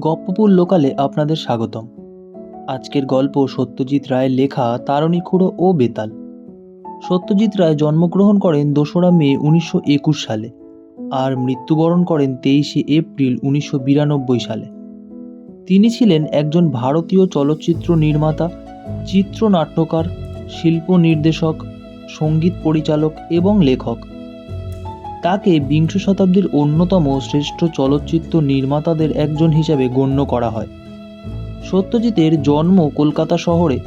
গপ্পপুর লোকালে আপনাদের স্বাগতম। আজকের গল্প সত্যজিৎ রায়ের লেখা তারণী খুড়ো ও বেতাল। সত্যজিৎ রায় জন্মগ্রহণ করেন ২রা মে ১৯২১ সালে আর মৃত্যুবরণ করেন ২৩শে এপ্রিল ১৯৯২ সালে। তিনি ছিলেন একজন ভারতীয় চলচ্চিত্র নির্মাতা, চিত্রনাট্যকার, শিল্প নির্দেশক, সঙ্গীত পরিচালক এবং লেখক। তাকে বিংশ শতাব্দীর অন্যতম শ্রেষ্ঠ চলচ্চিত্র নির্মাতাদের একজন হিসাবে গণ্য করা হয়। সত্যজিতের জন্ম কলকাতা শহরে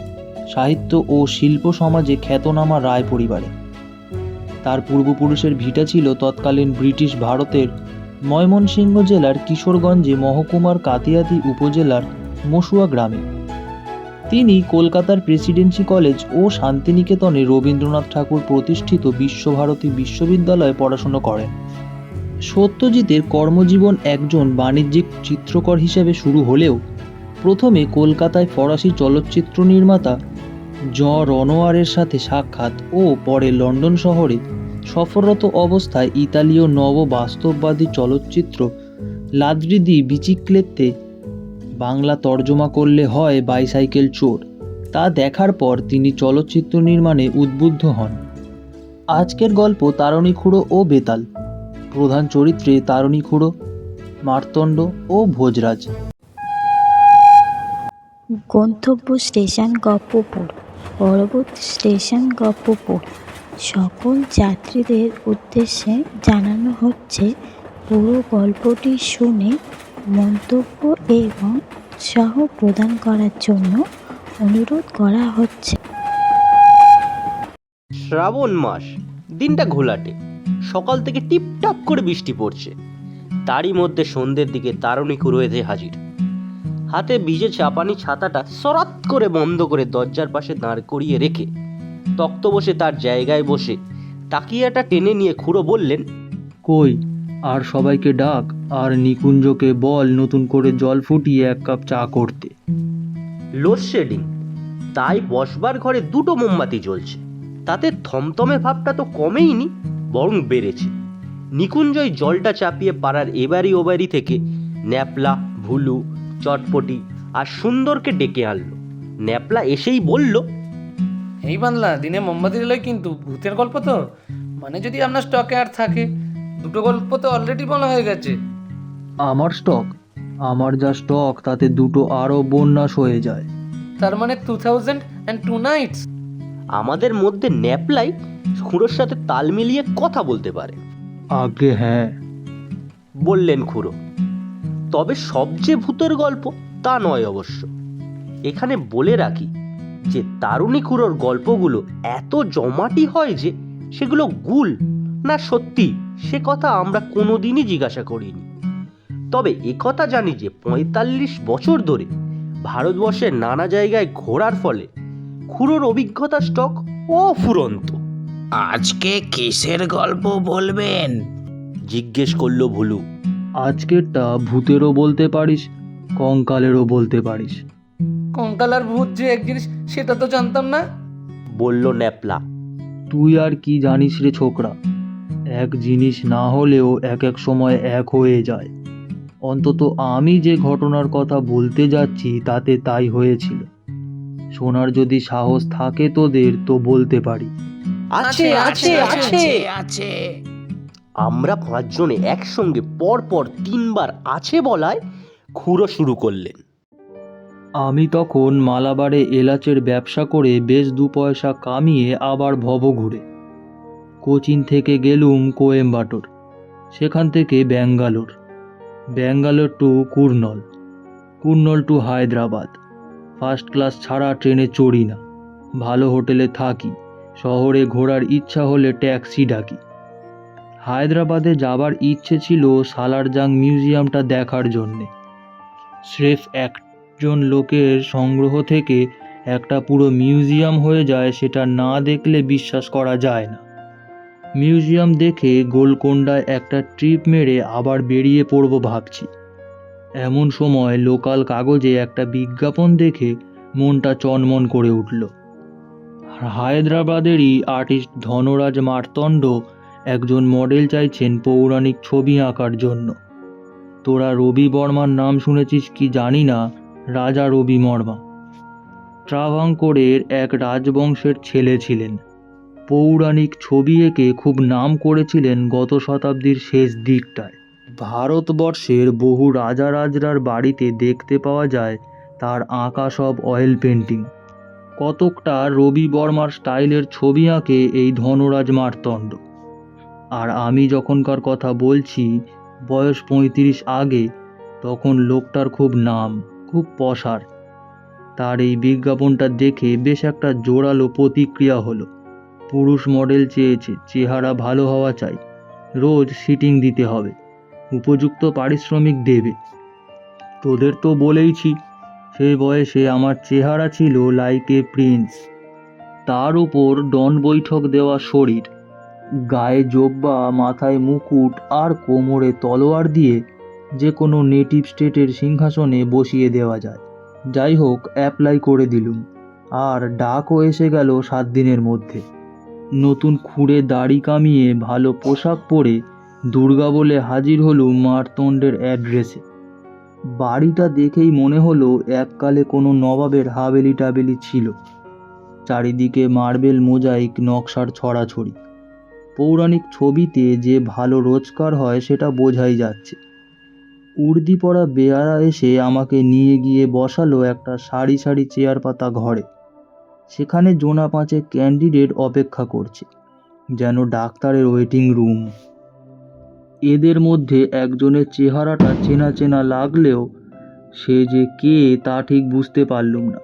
সাহিত্য ও শিল্প সমাজে খ্যাতনামা রায় পরিবারে। তার পূর্বপুরুষের ভিটা ছিল তৎকালীন ব্রিটিশ ভারতের ময়মনসিংহ জেলার কিশোরগঞ্জে মহকুমার কাতিয়াতি উপজেলার মসুয়া গ্রামে। তিনি কলকাতার প্রেসিডেন্সি কলেজ ও শান্তিনিকেতনে রবীন্দ্রনাথ ঠাকুর প্রতিষ্ঠিত বিশ্বভারতী বিশ্ববিদ্যালয়ে পড়াশোনা করেন। সত্যজিতের কর্মজীবন একজন বাণিজ্যিক চিত্রকর হিসেবে শুরু হলেও প্রথমে কলকাতায় ফরাসি চলচ্চিত্র নির্মাতা রনোয়ারের সাথে সাক্ষাৎ ও পরে লন্ডন শহরে সফররত অবস্থায় ইতালীয় নব বাস্তববাদী চলচ্চিত্র লাদ্রি দি বিচিক্লেত্তে বাংলা তর্জমা করলে হয় বাইসাইকেল চোর, তা দেখার পর তিনি চলচ্চিত্র নির্মাণে উদ্বুদ্ধ হন। আজকের গল্প তারণী খুড়ো ও বেতাল। প্রধান চরিত্রে তারণী খুড়ো, মার্তণ্ড ও ভোজরাজ। গন্তব্য স্টেশন গপ্পপুর। পরবর্তী স্টেশন গপ্পপুর। সকল যাত্রীদের উদ্দেশ্যে জানানো হচ্ছে, পুরো গল্পটি শুনে মন্তব্য এবং উৎসাহ প্রদান করার জন্য অনুরোধ করা হচ্ছে। শ্রাবণ মাস, দিনটা ঘোলাটে। সকাল থেকে টিপটাপ করে বৃষ্টি পড়ছে। তারই মধ্যে সন্ধ্যের দিকে তারণী খুড়ো এসে হাজির। হাতে ভিজে চাপানি ছাতাটা সরাত করে বন্ধ করে দরজার পাশে দাঁড় করিয়ে রেখে তক্ত বসে তার জায়গায় বসে তাকিয়াটা টেনে নিয়ে খুড়ো বললেন, কই আর সবাইকে ডাক, আর নিকুঞ্জকে বল নতুন করে জল ফুটিয়ে 1 কাপ চা করতে। লোডশেডিং, তাই বসবার ঘরে 2টো মোমবাতি জ্বলছে। তাতে থমথমে ভাবটা তো কমেইনি, বরং বেড়েছে। নিকুঞ্জয় জলটা চাপিয়ে পাড়ার এবাড়ি ওবাড়ি থেকে ন্যাপলা, ভুলু, চটপটি আর সুন্দরকে ডেকে আনলো। ন্যাপলা এসেই বলল, এই বাংলা দিনে মোমবাতি জ্বালাই, কিন্তু ভূতের গল্প তো, মানে যদি আপনার স্টকে আর থাকে। 2টো গল্প তো অলরেডি বলা হয়ে গেছে। আমার স্টক? আমার যা স্টক তাতে 2টো আরও বন্যাস হয়ে যায়। তার মানে 2002 নাইটস। আমাদের মধ্যে ন্যাপলাই খুড়োর সাথে তাল মিলিয়ে কথা বলতে পারে। আগে হ্যাঁ, বললেন খুড়ো। তবে সবচেয়ে ভূতের গল্প তা নয় অবশ্য। এখানে বলে রাখি যে তারুণী খুড়োর গল্পগুলো এত জমাটি হয় যে সেগুলো গুল না সত্যি সে কথা আমরা কোনোদিনই জিজ্ঞাসা করিনি। তবে একথা জানি যে 45 বছর ধরে ভারতবর্ষের নানা জায়গায় ঘোরার ফলে খুড়োর অভিজ্ঞতা স্টক অফুরন্ত। আজকে কিসের গল্প বলবেন? জিজ্ঞেস করলো ভুলু। আজকেরটা ভূতেরও বলতে পারিস, কঙ্কালেরও বলতে পারিস। কঙ্কাল আর ভূত যে এক জিনিস, সেটা তো জানতাম না। বলল ন্যাপলা। তুই আর কি জানিস রে ছোকরা, এক জিনিস না হলেও এক এক সময় এক হয়ে যায়। অন্তত আমি যে ঘটনার কথা বলতে যাচ্ছি তাতে তাই হয়েছিল। শোনার যদি সাহস থাকে তোদের তো বলতে পারি। আছে আছে আছে। আছে। আমরা 5 জনে একসঙ্গে পরপর 3 বার আছে বলায় খুড়ো শুরু করলেন। আমি তখন মালাবারে এলাচের ব্যবসা করে বেশ 2 পয়সা কামিয়ে আবার ভব ঘুরে কোচিন থেকে গেলুম কোয়েম্বাটোর, সেখান থেকে Bangalore, Bangalore to Kurnool, Kurnool to Hyderabad. First class ছাড়া ট্রেনে চড়ি না, ভালো হোটেলে থাকি, শহরে ঘোরার ইচ্ছা হলে ট্যাক্সি ডাকি। হায়দ্রাবাদে যাবার ইচ্ছে ছিল সালারজাং মিউজিয়ামটা দেখার জন্যে। স্রেফ একজন লোকের সংগ্রহ থেকে একটা পুরো মিউজিয়াম হয়ে যায় সেটা না দেখলে বিশ্বাস করা যায় না। মিউজিয়াম দেখে গোলকোন্ডায় একটা ট্রিপ মেরে আবার বেরিয়ে পড়ব ভাবছি। এমন সময় লোকাল কাগজে একটা বিজ্ঞাপন দেখে মনটা চনমন করে উঠল। হায়দ্রাবাদেরই আর্টিস্ট ধনরাজ মার্তণ্ড একজন মডেল চাইছেন পৌরাণিক ছবি আঁকার জন্য। তোরা রবি বর্মার নাম শুনেছিস কি জানি না, রাজা রবি বর্মা ট্রাভাঙ্কোরের এক রাজবংশের ছেলে ছিলেন। পৌরাণিক ছবি এঁকে খুব নাম করেছিলেন গত শতাব্দীর শেষ দিকটায়। ভারতবর্ষের বহু রাজারাজরার বাড়িতে দেখতে পাওয়া যায় তার আঁকা সব অয়েল পেন্টিং। কতকটা রবি বর্মার স্টাইলের ছবি আঁকে এই ধনরাজ মার্তণ্ড। আর আমি যখনকার কথা বলছি, বয়স 35 আগে, তখন লোকটার খুব নাম, খুব পসার। তার এই বিজ্ঞাপনটা দেখে বেশ একটা জোরালো প্রতিক্রিয়া হলো। পুরুষ মডেল চেয়েছে, চেহারা ভালো হওয়া চাই, রোজ সিটিং দিতে হবে, উপযুক্ত পারিশ্রমিক দেবে। তোদের তো বলেইছি, সেই বয়সে আমার চেহারা ছিল লাইক এ প্রিন্স। তার উপর ডন বৈঠক দেওয়া শরীর, গায়ে জোব্বা, মাথায় মুকুট আর কোমরে তলোয়ার দিয়ে যে কোনো নেটিভ স্টেটের সিংহাসনে বসিয়ে দেওয়া যায়। যাই হোক, অ্যাপ্লাই করে দিলুম, আর ডাকও এসে গেল 7 দিনের মধ্যে। নতুন খুঁড়ে দাড়ি কামিয়ে ভালো পোশাক পরে দুর্গা বলে হাজির হলুম মার্তণ্ডের অ্যাড্রেসে। বাড়িটা দেখেই মনে হলো এককালে কোনো নবাবের হাবেলি টাবেলি ছিল। চারিদিকে মার্বেল মোজাইক নকশার ছড়াছড়ি। পৌরাণিক ছবিতে যে ভালো রোজগার হয় সেটা বোঝাই যাচ্ছে। উর্দি পরা বেয়ারা এসে আমাকে নিয়ে গিয়ে বসালো একটা সারি সারি চেয়ার পাতা ঘরে। সেখানে জোনা 5 ক্যান্ডিডেট অপেক্ষা করছে, যেন ডাক্তারের ওয়েটিং রুম। এদের মধ্যে একজনের চেহারাটা চেনা চেনা লাগলেও সে যে কে তা ঠিক বুঝতে পারলুম না।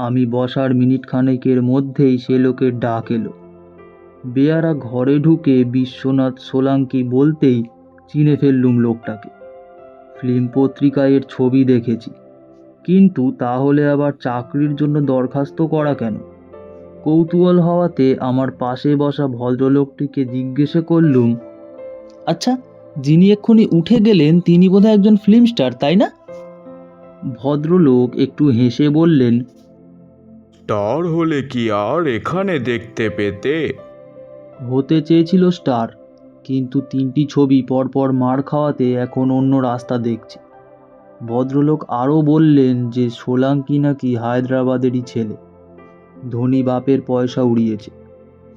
আমি বসার মিনিট খানেকের মধ্যেই সে লোকের ডাক এলো। বেয়ারা ঘরে ঢুকে বিশ্বনাথ সোলাঙ্কি বলতেই চিনে ফেললুম লোকটাকে। ফিল্ম পত্রিকায় এর ছবি দেখেছি, কিন্তু তাহলে আবার চাকরির জন্য দরখাস্ত করা কেন? কৌতূহল হওয়াতে আমার পাশে বসা ভদ্রলোকটিকে জিজ্ঞেস করলুম, আচ্ছা, যিনি এক্ষুনি উঠে গেলেন তিনি বোধহয় একজন ফিল্ম স্টার, তাই না? ভদ্রলোক একটু হেসে বললেন, স্টার হলে কি আর এখানে দেখতে পেতে? হতে চেয়েছিল স্টার, কিন্তু 3টি ছবি পরপর মার খাওয়াতে এখন অন্য রাস্তা দেখছি। ভদ্রলোক আরও বললেন যে সোলাঙ্কি নাকি হায়দ্রাবাদেরই ছেলে, ধনী বাপের পয়সা উড়িয়েছে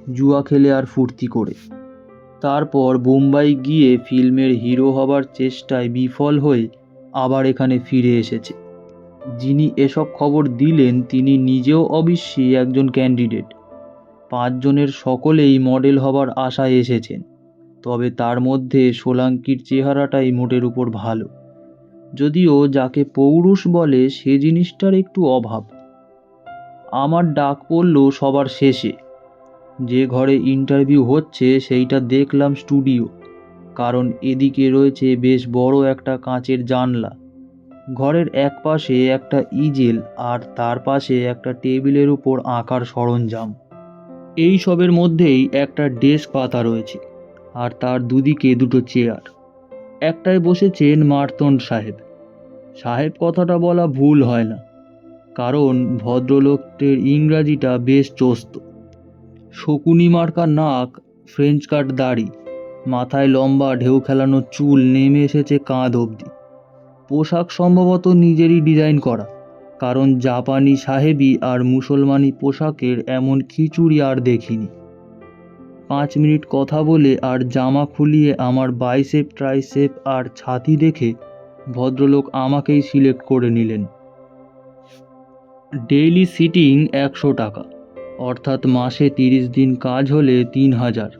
জুয়া খেলে আর ফুর্তি করে। তারপর বোম্বাই গিয়ে ফিল্মের হিরো হবার চেষ্টায় বিফল হয়ে আবার এখানে ফিরে এসেছে। যিনি এসব খবর দিলেন তিনি নিজেও অবশ্যই একজন ক্যান্ডিডেট। 5 জনের সকলেই মডেল হবার আশায় এসেছেন, তবে তার মধ্যে সোলাঙ্কির চেহারাটাই মোটের উপর ভালো, যদিও যাকে পৌরুষ বলে সে জিনিসটার একটু অভাব। আমার ডাক পড়ল সবার শেষে। যে ঘরে ইন্টারভিউ হচ্ছে সেইটা দেখলাম স্টুডিও, কারণ এদিকে রয়েছে বেশ বড় একটা কাঁচের জানলা। ঘরের এক পাশে একটা ইজেল আর তার পাশে একটা টেবিলের উপর আঁকার সরঞ্জাম। এই সবের মধ্যেই একটা ডেস্ক পাতা রয়েছে, আর তার দুদিকে 2টো চেয়ার। একটায় বসেছেন মার্তণ্ড সাহেব। সাহেব কথাটা বলা ভুল হয় না, কারণ ভদ্রলোকটির ইংরাজিটা বেশ চোস্ত। শকুনি মার্কা নাক, ফ্রেঞ্চ কাট দাড়ি, মাথায় লম্বা ঢেউ খেলানো চুল নেমে এসেছে কাঁধ অবধি। পোশাক সম্ভবত নিজেরই ডিজাইন করা, কারণ জাপানি সাহেবি আর মুসলমানি পোশাকের এমন খিচুড়ি আর দেখিনি। 5 মিনিট কথা বলে আর জামা খুলিয়ে আমার বাইসেপ, ট্রাইসেপ আর ছাতি দেখে ভদ্রলোক আমাকেই সিলেক্ট করে নিলেন। ডেইলি সিটিং 100 টাকা, অর্থাৎ মাসে 30 দিন কাজ হলে 3000।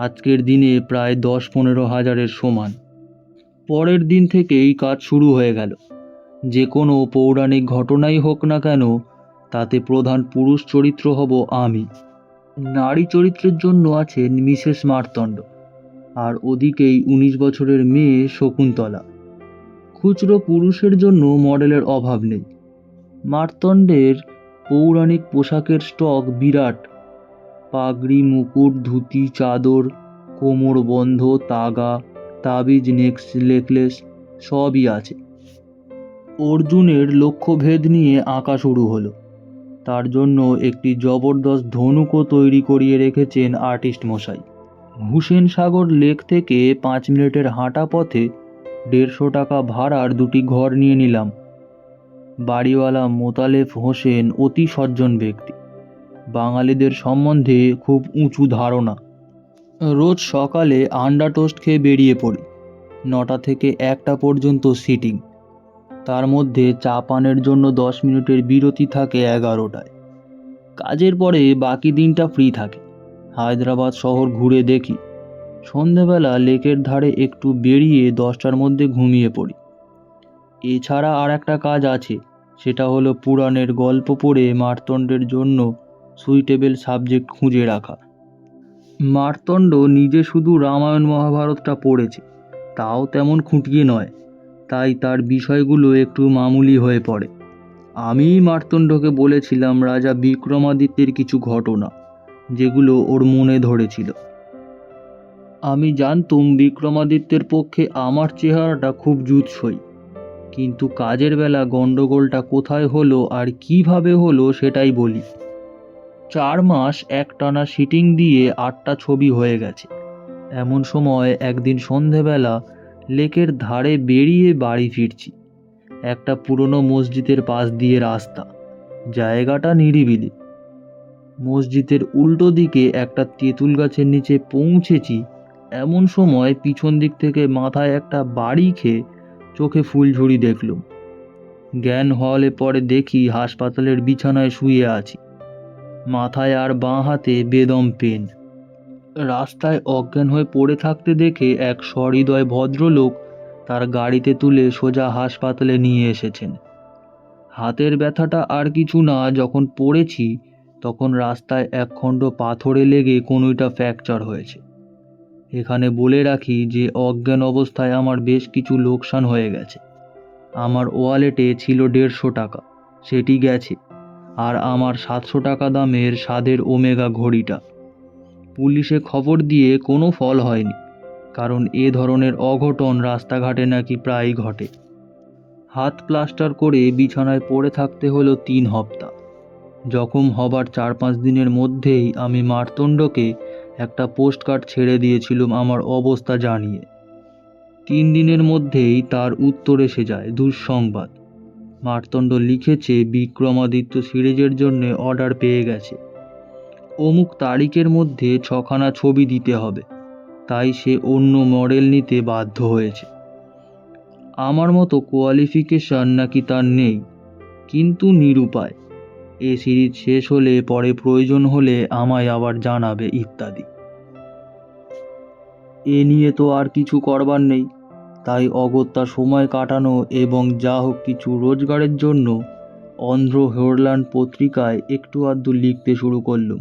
আজকের দিনে প্রায় 10-15 হাজারের সমান। পরের দিন থেকেই কাজ শুরু হয়ে গেল। যে কোনো পৌরাণিক ঘটনাই হোক না কেন, তাতে প্রধান পুরুষ চরিত্র হব আমি। নারী চরিত্রের জন্য আছেন মিসেস মার্তণ্ড, আর ওদিকেই 19 বছরের মেয়ে শকুন্তলা। খুচরো পুরুষের জন্য মডেলের অভাব নেই। মার্তণ্ডের পৌরাণিক পোশাকের স্টক বিরাট। পাগড়ি, মুকুট, ধুতি, চাদর, কোমরবন্ধ, তাগা, তাবিজ, নেকলেস সবই আছে। অর্জুনের লক্ষ্যভেদ নিয়ে আঁকা শুরু হলো। তার জন্য একটি জবরদস্ত ধনুকও তৈরি করিয়ে রেখেছেন আর্টিস্ট মশাই। হুসেন সাগর লেক থেকে 5 মিনিটের হাঁটা পথে 150 টাকা ভাড়ার 2টি ঘর নিয়ে নিলাম। বাড়িওয়ালা মোতালেব হোসেন অতি সজ্জন ব্যক্তি, বাঙালিদের সম্বন্ধে খুব উঁচু ধারণা। রোজ সকালে আন্ডা টোস্ট খেয়ে বেরিয়ে পড়ি। 9টা থেকে 1টা পর্যন্ত সিটিং, তার মধ্যে চা পানের জন্য 10 মিনিটের বিরতি থাকে 11টায়। কাজের পরে বাকি দিনটা ফ্রি থাকে। হায়দ্রাবাদ শহর ঘুরে দেখি। সন্ধেবেলা লেকের ধারে একটু বেরিয়ে 10টার মধ্যে ঘুমিয়ে পড়ি। এছাড়া আর একটা কাজ আছে, সেটা হলো পুরাণের গল্প পড়ে মার্তণ্ডের জন্য সুইটেবল সাবজেক্ট খুঁজে রাখা। মার্তণ্ড নিজে শুধু রামায়ণ মহাভারতটা পড়েছে, তাও তেমন খুঁটিয়ে নয়, তাই তার বিষয়গুলো একটু মামুলি হয়ে পড়ে। আমিই মার্তণ্ডকে বলেছিলাম রাজা বিক্রমাদিত্যের কিছু ঘটনা, যেগুলো ওর মনে ধরেছিল। আমি জানতুম বিক্রমাদিত্যের পক্ষে আমার চেহারাটা খুব জুৎসই, কিন্তু কাজের বেলা গণ্ডগোলটা কোথায় হলো আর কিভাবে হলো সেটাই বলি। 4 মাস একটানা সিটিং দিয়ে 8টা ছবি হয়ে গেছে। এমন সময় একদিন সন্ধেবেলা লেকের ধারে বেরিয়ে বাড়ি ফিরছি। একটা পুরনো মসজিদের পাশ দিয়ে রাস্তা, জায়গাটা নিরিবিলি। মসজিদের উল্টো দিকে একটা তেঁতুল গাছের নিচে পৌঁছেছি, এমন সময় পিছন দিক থেকে মাথায় একটা বাড়ি খেয়ে চোখে ফুলঝুরি দেখলুম। জ্ঞান হওয়ালে পরে দেখি হাসপাতালের বিছানায় শুয়ে আছি, মাথায় আর বাঁ হাতে বেদম পেন। রাস্তায় অজ্ঞান হয়ে পড়ে থাকতে দেখে এক সহৃদয় ভদ্রলোক তার গাড়িতে তুলে সোজা হাসপাতালে নিয়ে এসেছেন। হাতের ব্যথাটা আর কিছু না, যখন পড়েছি তখন রাস্তায় একখণ্ড পাথরে লেগে কনুইটা ফ্র্যাকচার হয়েছে। এখানে বলে রাখি যে অজ্ঞান অবস্থায় আমার বেশ কিছু লোকসান হয়ে গেছে। আমার ওয়ালেটে ছিল 150 টাকা, সেটি গেছে, আর আমার 700 টাকা দামের স্বাদের ওমেগা ঘড়িটা। পুলিশে খবর দিয়ে কোনো ফল হয়নি, কারণ এ ধরনের অঘটন রাস্তাঘাটে নাকি প্রায়ই ঘটে। হাত প্লাস্টার করে বিছানায় পড়ে থাকতে হলো 3 হপ্তাহ। জখম হবার 4-5 দিনের মধ্যেই আমি মার্তণ্ডকে একটা পোস্টকার্ড ছেড়ে দিয়েছিলাম আমার অবস্থা জানিয়ে। 3 দিনের মধ্যেই তার উত্তর এসে যায়, দুঃসংবাদ। মার্তণ্ড লিখেছে বিক্রমাদিত্য সিরিজের জন্য অর্ডার পেয়ে গেছে। অমুক তারিখের মধ্যে 6খানা ছবি দিতে হবে, তাই সে অন্য মডেল নিতে বাধ্য হয়েছে। আমার মতো কোয়ালিফিকেশন নাকি তার নেই, কিন্তু নিরুপায়। এ সিরিজ শেষ হলে পরে প্রয়োজন হলে আমায় আবার জানাবে, ইত্যাদি। এ নিয়ে তো আর কিছু করবার নেই, তাই অগত্যা সময় কাটানো এবং যা হোক কিছু রোজগারের জন্য অন্ধ্র হেরল্যান্ড পত্রিকায় একটু আধটু লিখতে শুরু করলুম।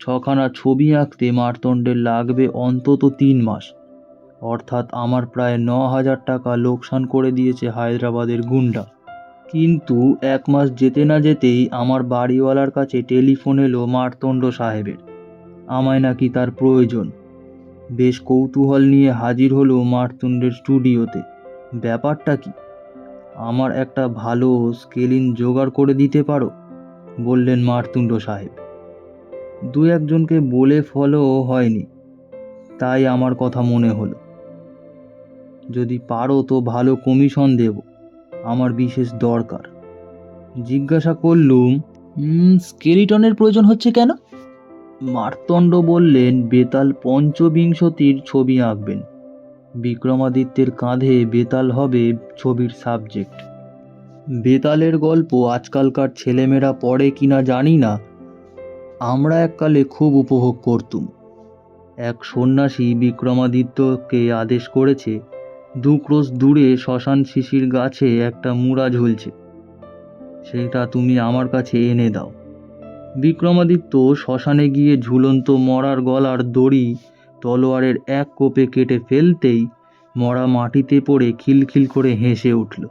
6খানা ছবি আঁকতে মার্তণ্ডের লাগবে অন্তত 3 মাস, অর্থাৎ আমার প্রায় 9,000 টাকা লোকসান করে দিয়েছে হায়দ্রাবাদের গুন্ডা। কিন্তু 1 মাস যেতে না যেতেই আমার বাড়িওয়ালার কাছে টেলিফোন এলো মার্তণ্ড সাহেবের, আমায় নাকি তার প্রয়োজন। বেশ কৌতূহল নিয়ে হাজির হলো মার্তণ্ডের স্টুডিওতে। ব্যাপারটা কি? আমার একটা ভালো স্কেলিন জোগাড় করে দিতে পারো, বললেন মার্তণ্ড সাহেব। 2-1 জনকে বলে ফলো হয়নি, তাই আমার কথা মনে হলো। যদি পারো তো ভালো কমিশন দেব, আমার বিশেষ দরকার। জিজ্ঞাসা করলুম, স্কেলিটনের প্রয়োজন হচ্ছে কেন? মার্তণ্ড বললেন, বেতাল পঞ্চবিংশতির ছবি আঁকবেন। বিক্রমাদিত্যের কাঁধে বেতাল হবে ছবির সাবজেক্ট। বেতালের গল্প আজকালকার ছেলেমেয়েরা পড়ে কিনা জানি না, আমরা এককালে খুব উপভোগ করতুম। এক সন্ন্যাসী বিক্রমাদিত্যকে আদেশ করেছে, 2 ক্রোশ দূরে শ্মশান শিশির গাছে একটা মুড়া ঝুলছে, সেটা তুমি আমার কাছে এনে দাও। বিক্রমাদিত্য শ্মশানে গিয়ে ঝুলন্ত মরার গলার দড়ি তলোয়ারের এক কোপে কেটে ফেলতেই মরা মাটিতে পড়ে খিলখিল করে হেসে উঠল।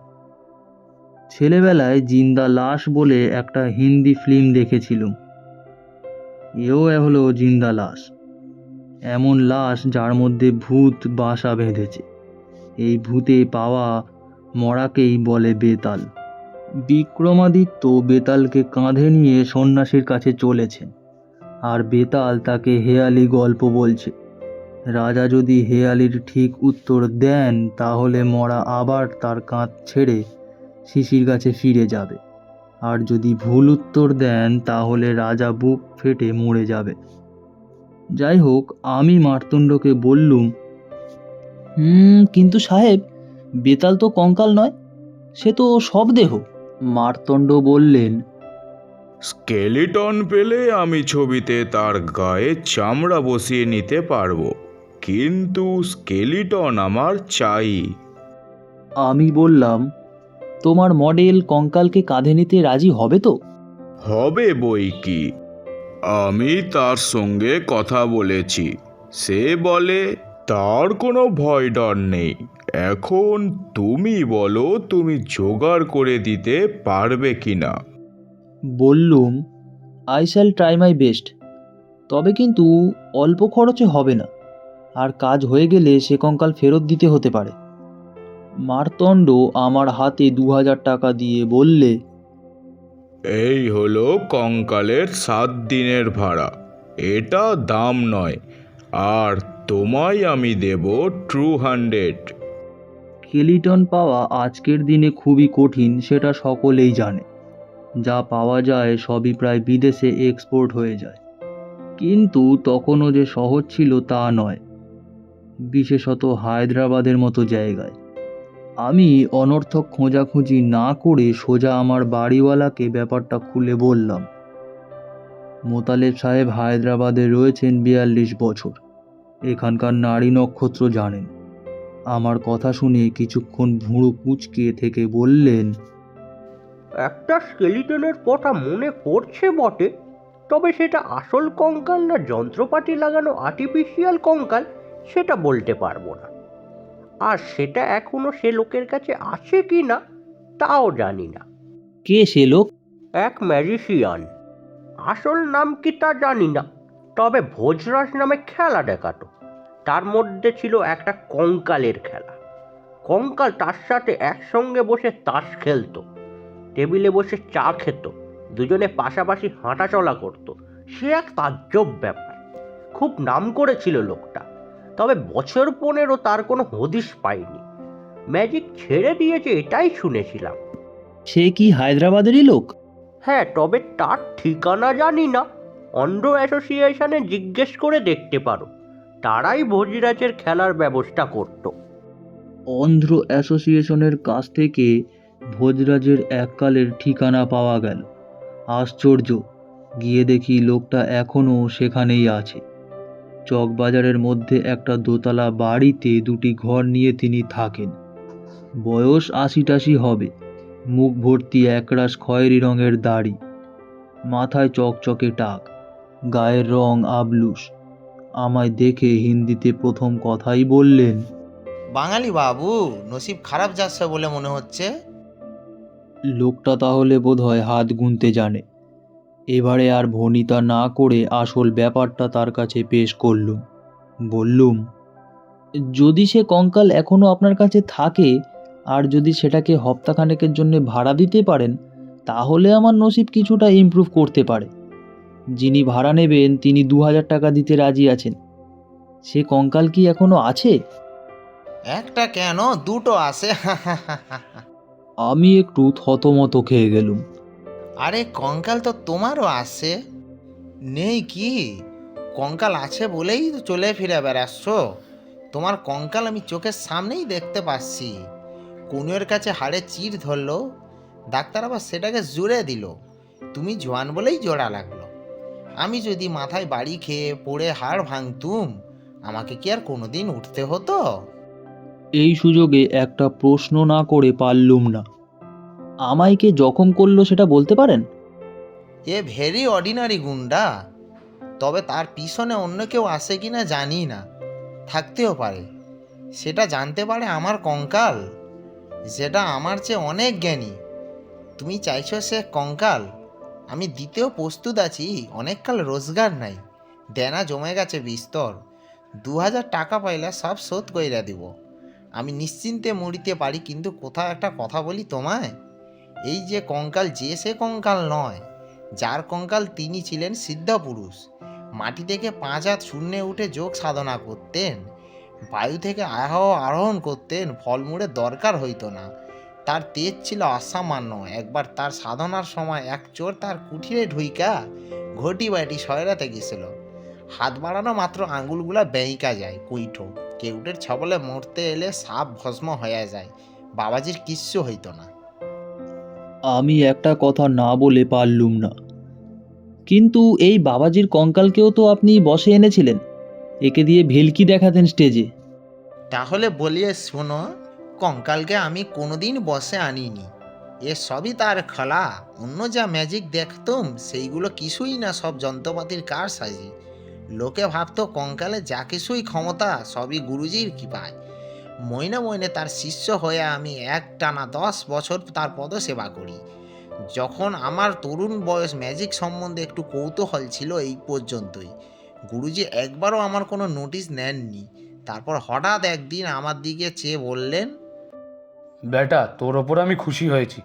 ছেলেবেলায় জিন্দা লাশ বলে একটা হিন্দি ফিল্ম দেখেছিলুম, এও হলো জিন্দা লাশ। এমন লাশ যার মধ্যে ভূত বাসা বেঁধেছে। এই ভূতে পাওয়া মরাকেই বলে বেতাল। বিক্রমাদিত্য বেতালকে কাঁধে নিয়ে সন্ন্যাসীর কাছে চলেছেন, আর বেতাল তাকে হেয়ালি গল্প বলছে। রাজা যদি হেয়ালির ঠিক উত্তর দেন তাহলে মরা আবার তার কাঁধ ছেড়ে শিশির গাছে ফিরে যাবে, আর যদি ভুল উত্তর দেন তাহলে রাজা বুক ফেটে মরে যাবে। যাই হোক, আমি মার্তণ্ডকে বললুম, কিন্তু সাহেব, বেতাল তো কঙ্কাল নয়, সে তো সব দেহ। মার্তণ্ড বললেন, স্কেলিটন পেলে আমি ছবিতে তার গায়ে চামড়া বসিয়ে নিতে পারবো, কিন্তু স্কেলিটন আমার চাই। আমি বললাম, তোমার মডেল কঙ্কালকে কাঁধে নিতে রাজি হবে তো? হবে বই কি, আমি তার সঙ্গে কথা বলেছি, সে বলে তার কোনো ভয় ডর নেই। এখন তুমি বলো তুমি জোগাড় করে দিতে পারবে কিনা। বললুম, I shall try my best, তবে কিন্তু অল্প খরচে হবে না, আর কাজ হয়ে গেলে সে কঙ্কাল ফেরত দিতে হতে পারে। মার্তণ্ড আমার হাতে 2000 টাকা দিয়ে বললে, এই হলো কঙ্কালের 7 দিনের ভাড়া, এটা দাম নয়, আর তোমায় আমি দেব 200। স্কেলিটন পাওয়া আজকের দিনে খুবই কঠিন, সেটা সকলেই জানে। যা পাওয়া যায় সবই প্রায় বিদেশে এক্সপোর্ট হয়ে যায়, কিন্তু তখনও যে সহজ ছিল তা নয়, বিশেষত হায়দ্রাবাদের মতো জায়গায়। আমি অনর্থক খোঁজাখুঁজি না করে সোজা আমার বাড়িওয়ালাকে ব্যাপারটা খুলে বললাম। মোতালেব সাহেব হায়দ্রাবাদে রয়েছেন 42 বছর, এখানকার নারী নক্ষত্র জানেন। আমার কথা শুনে কিছুক্ষণ ভুঁড়ো কুঁচকে থেকে বললেন, একটা স্কেলিটনের কথা মনে পড়ছে বটে, তবে সেটা আসল কঙ্কাল না যন্ত্রপাতি লাগানো আর্টিফিশিয়াল কঙ্কাল সেটা বলতে পারবো না। আর সেটা এখনো সে লোকের কাছে আছে কি না তাও জানি না। কে সে লোক? এক ম্যাজিশিয়ান, আসল নাম কি তা জানি না, তবে ভোজরাজ নামে খেলা দেখাতো। তার মধ্যে ছিল একটা কঙ্কালের খেলা। কঙ্কাল তার সাথে একসঙ্গে বসে তাস খেলতো, টেবিলে বসে চা খেত, দুজনে পাশাপাশি হাঁটাচলা করত। সে এক তাজ্জব ব্যাপার। খুব নাম করেছিল লোকটা, তবে বছর 15 তার কোনো হদিশ পাইনি। ম্যাজিক ছেড়ে দিয়েছে এটাই শুনেছিলাম। সে কি হায়দ্রাবাদেরই লোক? হ্যাঁ, তবে তার ঠিকানা জানি না। অন্ধ্র অ্যাসোসিয়েশনে জিজ্ঞেস করে দেখতে পারো, তারাই ভোজরাজের খেলার ব্যবস্থা করত। অন্ধ্র অ্যাসোসিয়েশনের কাছ থেকে ভোজরাজের এককালের ঠিকানা পাওয়া গেল। আশ্চর্য, গিয়ে দেখি লোকটা এখনও সেখানেই আছে। চকবাজারের মধ্যে একটা দোতলা বাড়িতে 2টি ঘর নিয়ে তিনি থাকেন। বয়স 80-টাশি হবে, মুখ ভর্তি একরাশ খয়েরি রঙের দাড়ি, মাথায় চকচকে টাক, গায়ের রং আবলুস। আমায় দেখে হিন্দিতে প্রথম কথাই বললেন, বাঙালি বাবু, নসিব খারাপ যাচ্ছে বলে মনে হচ্ছে। লোকটা তাহলে বোধহয় হাত গুনতে জানে। এবারে আর ভনিতা না করে আসল ব্যাপারটা তার কাছে পেশ করলুম। বললুম, যদি সে কঙ্কাল এখনো আপনার কাছে থাকে, আর যদি সেটাকে হপ্তাখানেকের জন্য ভাড়া দিতে পারেন, তাহলে আমার নসিব কিছুটা ইমপ্রুভ করতে পারে। যিনি ভাড়া নেবেন তিনি 2000 টাকা দিতে রাজি আছেন। সে কঙ্কাল কি এখনো আছে? একটা কেন, দুটো আছে। আমি একটু থতমত খেয়ে গেলুম। আরে কঙ্কাল তো তোমারও আছে, নেই কি? কঙ্কাল আছে বলেই তো চলে ফিরে বেড়াচ্ছ। তোমার কঙ্কাল আমি চোখের সামনেই দেখতে পাচ্ছি। কনুয়ের কাছে হাড়ে চির ধরলো, ডাক্তার আবার সেটাকে জুড়ে দিল। তুমি জোয়ান বলেই জোড়া লাগলো। আমি যদি মাথায় বাড়ি খেয়ে পড়ে হাড় ভাঙতুম, আমাকে কি আর কোনোদিন উঠতে হতো? এই সুযোগে একটা প্রশ্ন না করে পারলুম না। আমায় কে জখম করলো সেটা বলতে পারেন? এ ভেরি অর্ডিনারি গুন্ডা, তবে তার পিছনে অন্য কেউ আসে কি না জানি না, থাকতেও পারে। সেটা জানতে পারে আমার কঙ্কাল, যেটা আমার চেয়ে অনেক জ্ঞানী। তুমি চাইছো সে কঙ্কাল, আমি দিতেও প্রস্তুত আছি। অনেককাল রোজগার নাই, দেনা জমে গেছে বিস্তর। 2000 টাকা পাইলে সব শোধ কইরা দিব। আমি নিশ্চিন্তে মরিতে পারি, কিন্তু কোথাও একটা কথা বলি তোমায়, এই যে কঙ্কাল, যে সে কঙ্কাল নয়। যার কঙ্কাল তিনি ছিলেন সিদ্ধ পুরুষ, মাটি থেকে 5 হাত শূন্যে উঠে যোগ সাধনা করতেন, বায়ু থেকে আরোহণ করতেন, ফলমূলের দরকার হইতো না। তার তেজ ছিল অসামান্য। একবার তার সাধনার সময় এক চোর তার কুঠিরে ঢুইকা ঘটি বাটি সয়রাতে গেছিল। হাত বাড়ানো মাত্র আঙুলগুলা বেঁকা যায় কুইঠো। কেউটের ছবলে মরতে এলে সাপ ভস্ম হয়ে যায়। বাবাজির কিচ্ছু হইতো না। আমি একটা কথা না বলে পারলুম না। কিন্তু এই বাবাজির কঙ্কালকেও তো আপনি বসে এনেছিলেন, একে দিয়ে ভেলকি দেখাতেন স্টেজে। তাহলে বলিয়ে শোনো, কঙ্কালকে আমি কোনোদিন বসে আনিনি। এ সবই তার খেলা। অন্য যা ম্যাজিক দেখতুম সেইগুলো কিছুই না, সব যন্ত্রপাতির কারসাজি। লোকে ভাবতো কঙ্কালে যা কিছুই ক্ষমতা সবই গুরুজির কৃপায়। মইনে মইনে তার শিষ্য হয়ে আমি একটানা 10 বছর তার পদসেবা করি। যখন আমার তরুণ বয়স ম্যাজিক সম্বন্ধে একটু কৌতূহল ছিল এই পর্যন্তই। গুরুজি একবারও আমার কোনো নোটিশ নেননি। তারপর হঠাৎ একদিন আমার দিকে চেয়ে বললেন, বেটা, তোর ওপর আমি খুশি হয়েছি,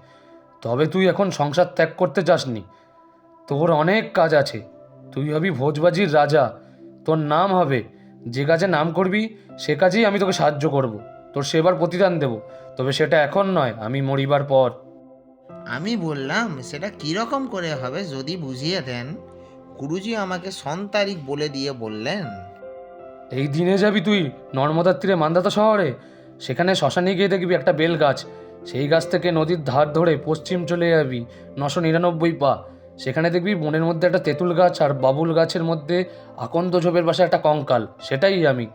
তবে তুই এখন সংসার ত্যাগ করতে চাসনি। তোর অনেক কাজ আছে। তুই হবি ভোজবাজির রাজা। তোর নাম হবে। যে কাজে নাম করবি সে কাজেই আমি তোকে সাহায্য করব, তোর সেবার প্রতিদান দেব। তবে সেটা এখন নয়, আমি মরিবার পর। আমি বললাম, সেটা কীরকম করে হবে যদি বুঝিয়ে দেন। গুরুজি আমাকে সন তারিখ বলে দিয়ে বললেন, এই দিনে যাবি তুই নর্মদার তীরে মান্দাতা শহরে। সেখানে শ্মশানে গিয়ে দেখবি একটা বেল গাছ। সেই গাছ থেকে নদীর ধার ধরে পশ্চিম চলে যাবি 999 পা। সেখানে দেখবি বনের মধ্যে একটা তেঁতুল গাছ, আর বাবুল গাছের মধ্যে আকন্দ ঝোপের পাশে একটা কঙ্কাল। সেটাই আমি।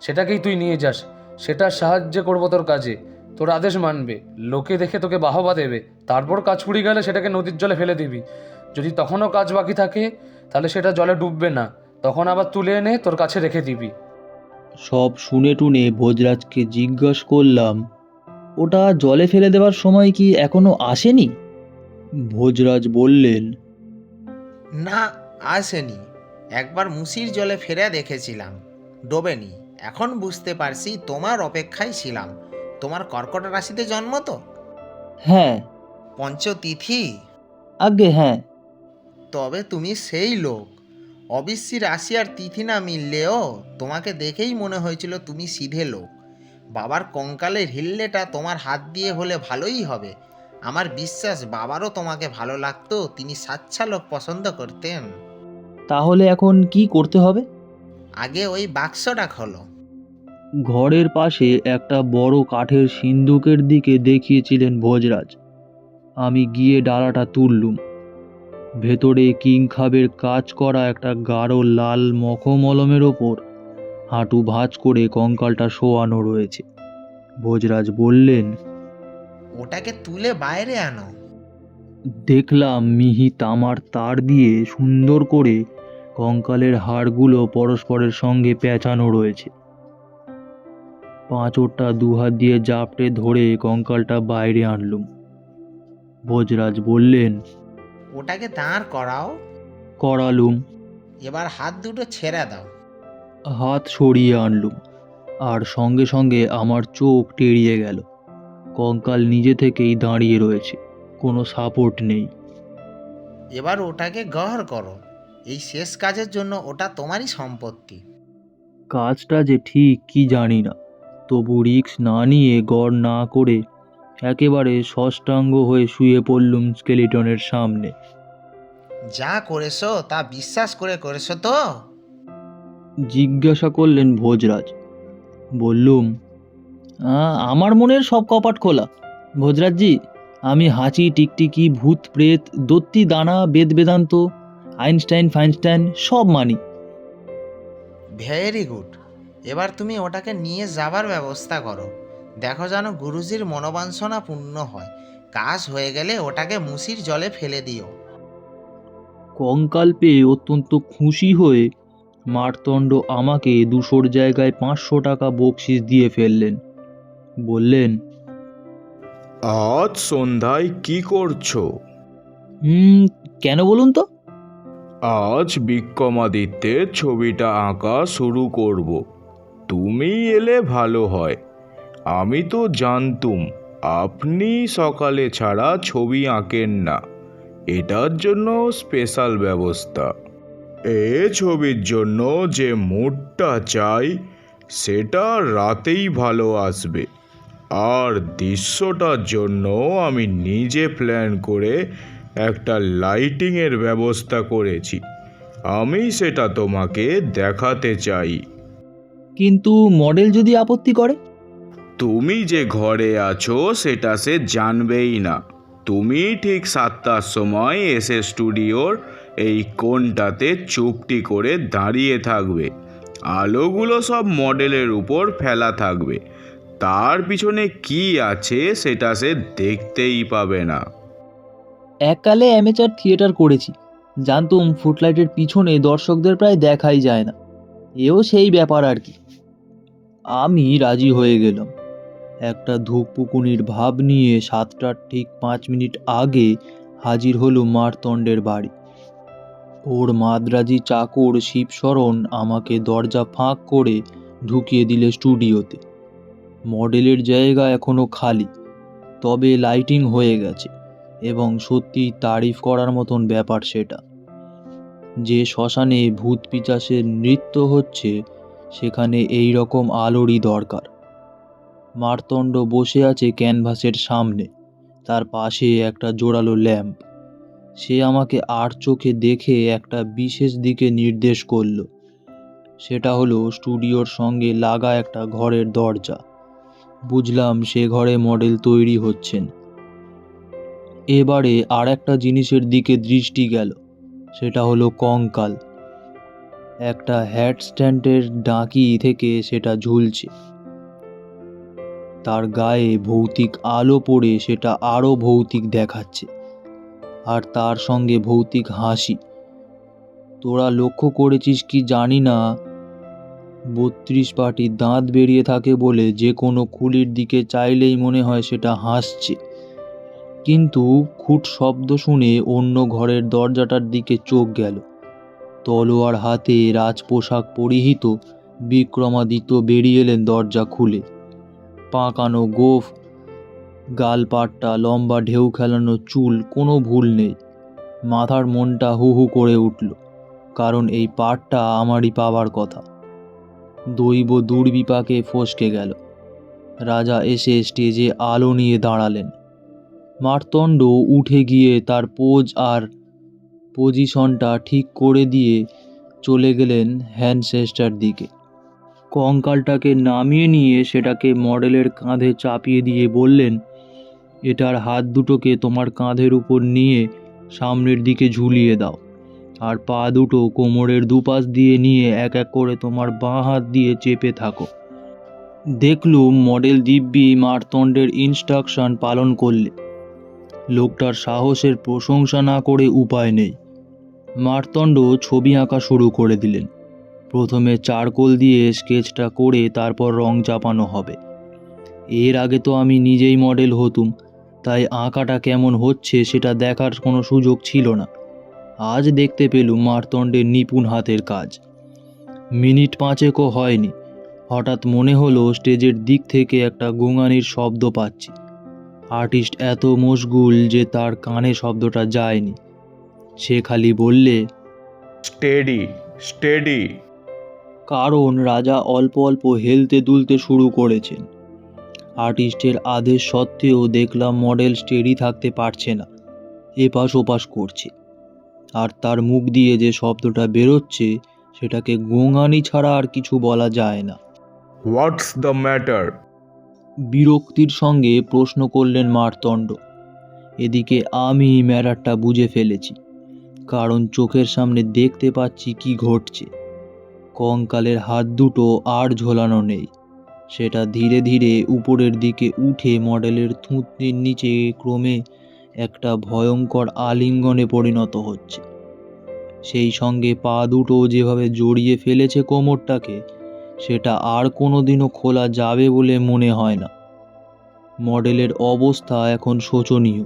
সেটাকেই তুই নিয়ে যাস। সেটার সাহায্য করবো তোর কাজে। তোর আদেশ মানবে, লোকে দেখে তোকে বাহবা দেবে। তারপর কাজ ফুরিয়ে গেলে সেটাকে নদীর জলে ফেলে দিবি। যদি তখনও কাজ বাকি থাকে তাহলে সেটা জলে ডুববে না, তখন আবার তুলে এনে তোর কাছে রেখে দিবি। সব শুনে টুনে ভোজরাজকে জিজ্ঞাসা করলাম, ওটা জলে ফেলে দেওয়ার সময় কি এখনো আসেনি? ভোজরাজ বললেন, না, আসেনি। একবার মুসির জলে ফেরে দেখেছিলাম, ডোবেনি। এখন বুঝতে পারছি তোমার অপেক্ষায় ছিলাম। তোমার কর্কট রাশিতে জন্ম তো? হ্যাঁ। পঞ্চতিথি? আজ্ঞে হ্যাঁ। তবে তুমি সেই লোক। অবিশ্যি রাশি আর তিথি না মিললেও তোমাকে দেখেই মনে হয়েছিল তুমি সিধে লোক। বাবার কঙ্কালের হিল্লেটা তোমার হাত দিয়ে হলে ভালোই হবে। আমার বিশ্বাস বাবারও তোমাকে ভালো লাগতো। তিনি সাচ্চা লোক পছন্দ করতেন। তাহলে এখন কি করতে হবে? আগে ওই বাক্সটা খোলো। ঘরের পাশে একটা বড় কাঠের সিন্দুকের দিকে দেখিয়েছিলেন ভোজরাজ। আমি গিয়ে ডালাটা তুললুম। ভেতরে কিংখাবের কাজ করা একটা গাঢ় লাল মখমলমের ওপর হাঁটু ভাঁজ করে কঙ্কালটা শোয়ানো রয়েছে। ভোজরাজ বললেন, ওটাকে তুলে বাইরে আনো। দেখলাম মিহি তামার তার দিয়ে সুন্দর করে কঙ্কালের হাড়গুলো পরস্পরের সঙ্গে পেঁচানো রয়েছে। পাঁচরটা দুহাত দিয়ে জাপটে ধরে কঙ্কালটা বাইরে আনলুম। ভোজরাজ বললেন, ওটাকে দাঁড় করাও। করালুম। এবার হাত দুটো ছেড়ে দাও। হাত সরিয়ে আনলুম, আর সঙ্গে সঙ্গে আমার চোখ টেড়িয়ে গেল। কঙ্কাল নিজে থেকেই দাঁড়িয়ে রয়েছে, কোনো সাপোর্ট নেই। এবার ওটাকে গহর করো। এই শেষ কাজের জন্য ওটা তোমারই সম্পত্তি। কাজটা যে ঠিক কি জানি না, তবু রিস্ক না নিয়ে গড় না করে একেবারে ষষ্ঠাঙ্গ হয়ে শুয়ে পড়লুম স্কেলিটনের সামনে। যা করেছো তা বিশ্বাস করে করেছো তো? জিজ্ঞাসা করলেন ভোজরাজ। বললুম, আমার মনের সব কপাট খোলা ভোজরাজজি। আমি হাঁচি, টিকটিকি, ভূত প্রেত, দত্তি দানা, বেদ বেদান্ত, আইনস্টাইন ফাইনস্টাইন সব মানি। Very good. এবার তুমি ওটাকে নিয়ে যাবার ব্যবস্থা করো। দেখো যেন গুরুজির মনোবাঞ্ছনা পূর্ণ হয়। কাজ হয়ে গেলে ওটাকে মুসির জলে ফেলে দিও। কঙ্কাল পেয়ে অত্যন্ত খুশি হয়ে মারতণ্ড আমাকে 200 জায়গায় 500 টাকা বকশিস দিয়ে ফেললেন। বললেন, আজ সন্ধ্যায় কি করছো? কেন বলুন তো? আজ বিক্রমাদিত্যের ছবিটা আঁকা শুরু করব। তুমি এলে ভালো হয়। আমি তো জানতুম আপনি সকালে ছাড়া ছবি আঁকেন না। এটার জন্য স্পেশাল ব্যবস্থা। এ ছবির জন্য যে মুডটা চাই সেটা রাতেই ভালো আসবে। আর দৃশ্যটার জন্য আমি নিজে প্ল্যান করে একটা লাইটিংয়ের ব্যবস্থা করেছি। আমি সেটা তোমাকে দেখাতে চাই। কিন্তু মডেল যদি আপত্তি করে? তুমি যে ঘরে আছো সেটা সে জানবেই না। তুমি ঠিক 7টার সময় এসে স্টুডিওর এই কোণটাতে চুপটি করে দাঁড়িয়ে থাকবে। আলোগুলো সব মডেলের উপর ফেলা থাকবে। তার পিছনে কি আছে সেটা সে দেখতেই পাবে না। এককালে অ্যামেচার থিয়েটার করেছি, জানতুম ফুটলাইটের পিছনে দর্শকদের প্রায় দেখাই যায় না। এও সেই ব্যাপার আর কি। আমি রাজি হয়ে গেলাম। একটা ধূপপুকুনির ভাব নিয়ে 7টার ঠিক 5 মিনিট আগে হাজির হলো মারতণ্ডের বাড়ি। ওর মাদ্রাজি চাকর শিবশরণ আমাকে দরজা ফাঁক করে ঢুকিয়ে দিলে স্টুডিওতে। মডেলের জায়গা এখনো খালি, তবে লাইটিং হয়ে গেছে এবং সত্যি তারিফ করার মতন ব্যাপার সেটা। যে শ্মশানে ভূত পিশাচের নৃত্য হচ্ছে সেখানে এই রকম আলোরই দরকার। মারতণ্ড বসে আছে ক্যানভাসের সামনে, তার পাশে একটা জোরালো ল্যাম্প। সে আমাকে আর চোখে দেখে একটা বিশেষ দিকে নির্দেশ করলো। সেটা হলো স্টুডিওর সঙ্গে লাগা একটা ঘরের দরজা। বুঝলাম সে ঘরে মডেল তৈরি হচ্ছেন। এবারে আর একটা জিনিসের দিকে দৃষ্টি গেল, সেটা হলো কঙ্কাল। একটা হ্যাট স্ট্যান্ডের ডাঁকি থেকে সেটা ঝুলছে। তার গায়ে ভৌতিক আলো পড়ে সেটা আরও ভৌতিক দেখাচ্ছে, আর তার সঙ্গে ভৌতিক হাসি। তোরা লক্ষ্য করেছিস কি জানি না, 32 পাটি দাঁত বেরিয়ে থাকে বলে যে কোনো খুলির দিকে চাইলেই মনে হয় সেটা হাসছে। কিন্তু খুট শব্দ শুনে অন্য ঘরের দরজাটার দিকে চোখ গেল। তলোয়ার হাতে রাজপোশাক পরিহিত বিক্রমাদিত্য বেরিয়ে এলেন দরজা খুলে। পাকানো গোঁফ, গালপাট্টা, লম্বা ঢেউ খেলানো চুল, কোনো ভুল নেই। মাথার মনটা হু হু করে উঠল, কারণ এই পাঠটা আমারই পাবার কথা। দৈব দুর্বিপাকে ফসকে গেল। রাজা এসে স্টেজে আলো নিয়ে দাঁড়ালেন। মারতণ্ড উঠে গিয়ে তার পোজ আর পজিশনটা ঠিক করে দিয়ে চলে গেলেন হ্যান্ডসেস্টার দিকে। কঙ্কালটাকে নামিয়ে নিয়ে সেটাকে মডেলের কাঁধে চাপিয়ে দিয়ে বললেন, এটার হাত দুটোকে তোমার কাঁধের উপর নিয়ে সামনের দিকে ঝুলিয়ে দাও, আর পা দুটো কোমরের দুপাশ দিয়ে নিয়ে এক এক করে তোমার বাঁ হাত দিয়ে চেপে থাকো। দেখলুম মডেল দিব্যি মারতণ্ডের ইনস্ট্রাকশন পালন করলে। লোকটার সাহসের প্রশংসা না করে উপায় নেই। মারতণ্ড ছবি আঁকা শুরু করে দিলেন। প্রথমে চারকোল দিয়ে স্কেচটা করে তারপর রং চাপানো হবে। এর আগে তো আমি নিজেই মডেল হতুম, তাই আঁকাটা কেমন হচ্ছে সেটা দেখার কোনো সুযোগ ছিল না। আজ দেখতে পেলুম মারতণ্ডের নিপুণ হাতের কাজ। মিনিট 5 হয়নি, হঠাৎ মনে হলো স্টেজের দিক থেকে একটা গোঙানির শব্দ পাচ্ছি। আর্টিস্ট এত মশগুল যে তার কানে শব্দটা যায়নি। সে খালি বললে, স্টেডি স্টেডি। কারণ রাজা অল্প অল্প হেলতে দুলতে শুরু করেছেন। আর্টিস্টের আদেশ সত্ত্বেও দেখলাম মডেল স্টেডি থাকতে পারছে না, এপাশ ওপাশ করছে। আর তার মুখ দিয়ে যে শব্দটা বেরোচ্ছে সেটাকে গোঙানি ছাড়া আর কিছু বলা যায় না। What's the matter? বিরক্তির সঙ্গে প্রশ্ন করলেন মারতণ্ড। এদিকে আমি ম্যাটারটা বুঝে ফেলেছি, কারণ চোখের সামনে দেখতে পাচ্ছি কি ঘটছে। কঙ্কালের হাত দুটো আর ঝোলানো নেই, সেটা ধীরে ধীরে উপরের দিকে উঠে মডেলের থুতনির নিচে ক্রমে একটা ভয়ঙ্কর আলিঙ্গনে পরিণত হচ্ছে। সেই সঙ্গে পা দুটো যেভাবে জড়িয়ে ফেলেছে কোমরটাকে, সেটা আর কোনোদিনও খোলা যাবে বলে মনে হয় না। মডেলের অবস্থা এখন শোচনীয়।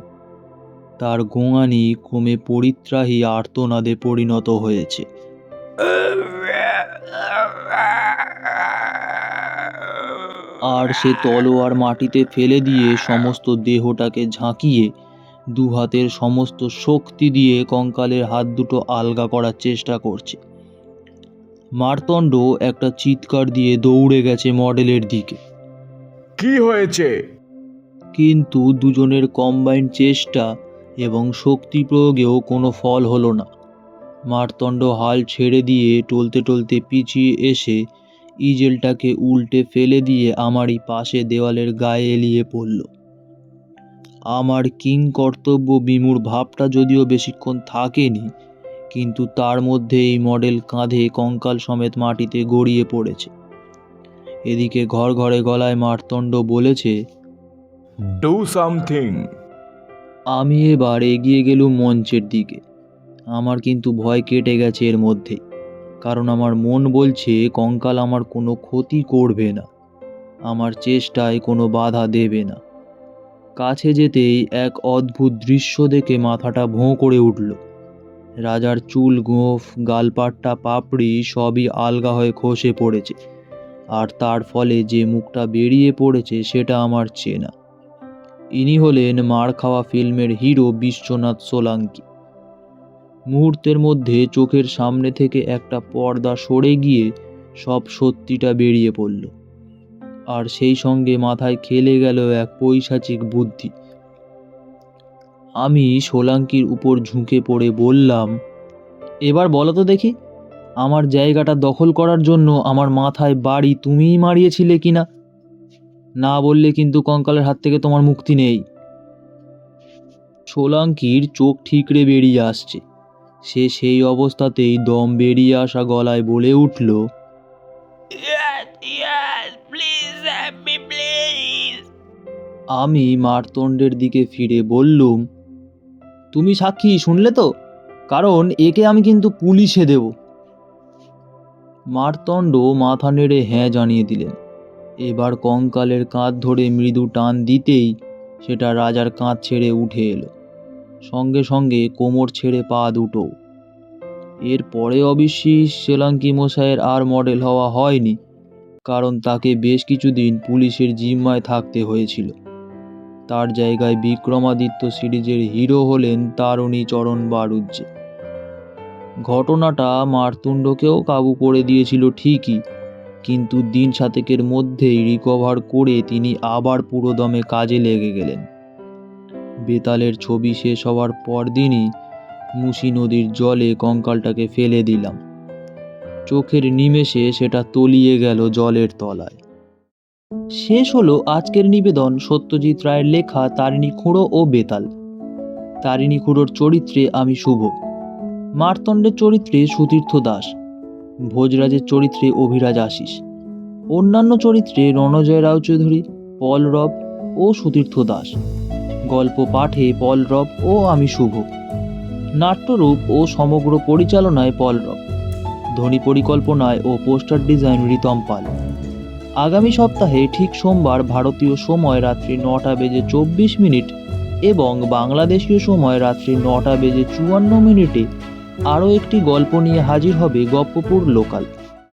তার গোঙানি ক্রমে পরিত্রাহী আর্তনাদে পরিণত হয়েছে। আর সে তলোয়ার মাটিতে ফেলে দিয়ে সমস্ত দেহটাকে ঝাঁকিয়ে দু হাতের সমস্ত শক্তি দিয়ে কঙ্কালের হাত দুটো আলগা করার চেষ্টা করছে। মারতণ্ড একটা চিৎকার দিয়ে দৌড়ে গেছে মডেলের দিকে, কি হয়েছে? কিন্তু দুজনের কম্বাইন্ড চেষ্টা এবং শক্তি প্রয়োগেও কোনো ফল হলো না। মারতণ্ড হাল ছেড়ে দিয়ে টলতে টলতে পিছিয়ে এসে ইজেলটাকে উল্টে ফেলে দিয়ে আমারই পাশে দেওয়ালের গায়ে এলিয়ে পড়ল। আমার কিং কর্তব্য বিমূঢ় ভাবটা যদিও বেশিক্ষণ থাকেনি, কিন্তু তার মধ্যে এই মডেল কাঁধে কঙ্কাল সমেত মাটিতে গড়িয়ে পড়েছে। এদিকে ঘরে গলায় মারতণ্ড বলেছে, ডু সামথিং। আমি এবার এগিয়ে গেলুম মঞ্চের দিকে। আমার কিন্তু ভয় কেটে গেছে এর মধ্যেই, কারণ আমার মন বলছে কঙ্কাল আমার কোনো ক্ষতি করবে না, আমার চেষ্টায় কোনো বাধা দেবে না। কাছে যেতেই এক অদ্ভুত দৃশ্য দেখে মাথাটা ভোঁ করে উঠল। রাজার চুল, গোঁফ, গালপাট্টা, পাপড়ি সবই আলগা হয়ে খসে পড়েছে, আর তার ফলে যে মুখটা বেরিয়ে পড়েছে সেটা আমার চেনা। ইনি হলেন মার খাওয়া ফিল্মের হিরো বিশ্বনাথ সোলাঙ্কি। মুহূর্তের মধ্যে চোখের সামনে থেকে একটা পর্দা সরে গিয়ে সব সত্যিটা বেরিয়ে পড়ল, আর সেই সঙ্গে মাথায় খেলে গেল এক পৈশাচিক বুদ্ধি। আমি সোলাঙ্কির উপর ঝুঁকে পড়ে বললাম, এবার বলো তো দেখি, আমার জায়গাটা দখল করার জন্য আমার মাথায় বাড়ি তুমিই মারিয়েছিলে কিনা? না বললে কিন্তু কঙ্কালের হাত থেকে তোমার মুক্তি নেই। সোলাঙ্কির চোখ ঠিকরে বেরিয়ে আসছে। সে সেই অবস্থাতেই দম বেরিয়ে আসা গলায় বলে উঠল, আমি মারতণ্ডের দিকে ফিরে বললুম, তুমি সাক্ষী শুনলে তো, কারণ একে আমি কিন্তু পুলিশে দেব। মারতণ্ড মাথা নেড়ে হ্যাঁ জানিয়ে দিলেন। এবার কঙ্কালের কাঁধ ধরে মৃদু টান দিতেই সেটা রাজার কাঁধ ছেড়ে উঠে এলো, সঙ্গে সঙ্গে কোমর ছেড়ে পা দুটো। এরপরে অবশ্যই সোলাঙ্কি মশাইয়ের আর মডেল হওয়া হয়নি, কারণ তাকে বেশ কিছুদিন পুলিশের জিম্মায় থাকতে হয়েছিল। তার জায়গায় বিক্রমাদিত্য সিরিজের হিরো হলেন তারিণীচরণ বাড়ুজ্যে। ঘটনাটা মারতুণ্ডকেও কাবু করে দিয়েছিল ঠিকই, কিন্তু দিন সাতেকের মধ্যেই রিকভার করে তিনি আবার পুরোদমে কাজে লেগে গেলেন। বেতালের ছবি শেষ হওয়ার পরদিনই মুসি নদীর জলে কঙ্কালটাকে ফেলে দিলাম। চোখের নিমেষে সেটা তলিয়ে গেল জলের তলায়। শেষ হলো আজকের নিবেদন সত্যজিৎ রায়ের লেখা তারিণী খুঁড়ো ও বেতাল। তারিণী খুঁড়োর চরিত্রে আমি শুভ, মারতণ্ডের চরিত্রে সুতীর্থ দাস, ভোজরাজের চরিত্রে অভিরাজ আশিস, অন্যান্য চরিত্রে রণজয় রায়চৌধুরী, পল রব ও সুতীর্থ দাস, গল্প পাঠে পল রব ও আমি শুভ, নাট্যরূপ ও সমগ্র পরিচালনায় পল রব, ধ্বনি পরিকল্পনায় ও পোস্টার ডিজাইন রিতম পাল। আগামী সপ্তাহে ঠিক সোমবার ভারতীয় সময় রাত্রি 9:24 এবং বাংলাদেশীয় সময় রাত্রি 9:54 আরও একটি গল্প নিয়ে হাজির হবে গপ্পপুর লোকাল।